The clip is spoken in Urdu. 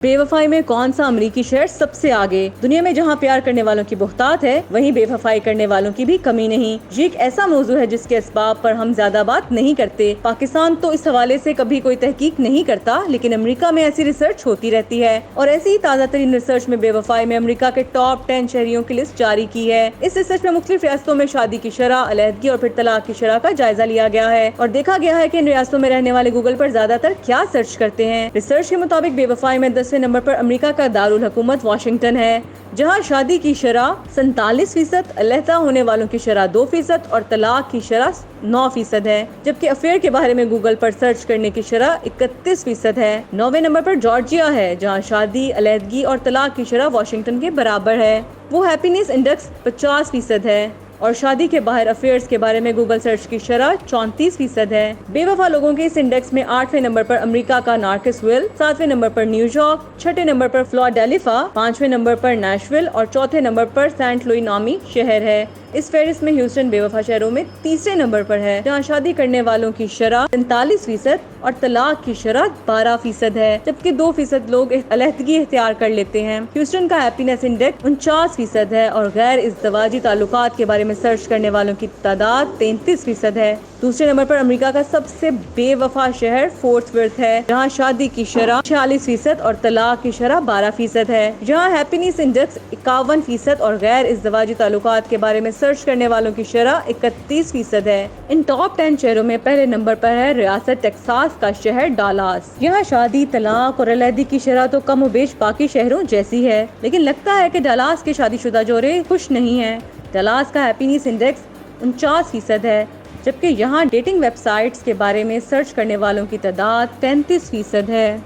بے وفائی میں کون سا امریکی شہر سب سے آگے؟ دنیا میں جہاں پیار کرنے والوں کی بہتات ہے، وہیں بے وفائی کرنے والوں کی بھی کمی نہیں۔ یہ ایک ایسا موضوع ہے جس کے اسباب پر ہم زیادہ بات نہیں کرتے۔ پاکستان تو اس حوالے سے کبھی کوئی تحقیق نہیں کرتا، لیکن امریکہ میں ایسی ریسرچ ہوتی رہتی ہے، اور ایسی ہی تازہ ترین ریسرچ میں بے وفائی میں امریکہ کے ٹاپ 10 شہریوں کی لسٹ جاری کی ہے۔ اس ریسرچ میں مختلف ریاستوں میں شادی کی شرح، علیحدگی اور پھر طلاق کی شرح کا جائزہ لیا گیا ہے، اور دیکھا گیا ہے کہ ان ریاستوں میں رہنے والے گوگل پر زیادہ تر کیا سرچ کرتے ہیں۔ ریسرچ کے مطابق بے وفائی میں 10ویں نمبر پر امریکہ کا دارالحکومت واشنگٹن ہے، جہاں شادی کی شرح 47%، علیحدہ ہونے والوں کی شرح 2% اور طلاق کی شرح 9% ہے، جبکہ افیئر کے بارے میں گوگل پر سرچ کرنے کی شرح 31% ہے۔ 9ویں نمبر پر جارجیا ہے، جہاں شادی، علیحدگی اور طلاق کی شرح واشنگٹن کے برابر ہے۔ وہ ہیپینس انڈیکس 50% ہے، اور شادی کے باہر افیئرز کے بارے میں گوگل سرچ کی شرح 34% ہے۔ بے وفا لوگوں کے اس انڈیکس میں 8ویں نمبر پر امریکہ کا نارکسویل، 7ویں نمبر پر نیو یارک، 6 نمبر پر فلاڈیلفیا، 5ویں نمبر پر نیشویل اور 4تھے نمبر پر سینٹ لوئی نامی شہر ہے۔ اس فہرست میں ہیوسٹن بے وفا شہروں میں تیسرے نمبر پر ہے، جہاں شادی کرنے والوں کی شرح 43% اور طلاق کی شرح 12% ہے، جبکہ 2% لوگ علیحدگی اختیار کر لیتے ہیں۔ ہیوسٹن کا ہیپینس انڈیکس 49% ہے، اور غیر ازدواجی تعلقات کے بارے میں سرچ کرنے والوں کی تعداد 33% ہے۔ دوسرے نمبر پر امریکہ کا سب سے بے وفا شہر فورٹ ورتھ ہے، جہاں شادی کی شرح 46% اور طلاق کی شرح 12% ہے، جہاں ہیپینس انڈیکس 51% اور غیر ازدواجی تعلقات کے بارے میں سرچ کرنے والوں کی شرح 31% ہے۔ ان ٹاپ 10 شہروں میں پہلے نمبر پر ہے ریاست ٹیکساس کا شہر ڈالاس۔ یہاں شادی، طلاق اور علیحدگی کی شرح تو کم و بیش باقی شہروں جیسی ہے، لیکن لگتا ہے کہ ڈالاس کے شادی شدہ جوڑے خوش نہیں ہیں۔ ڈالاس کا ہیپینس انڈیکس 49% ہے، جبکہ یہاں ڈیٹنگ ویب سائٹس کے بارے میں سرچ کرنے والوں کی تعداد 33% ہے۔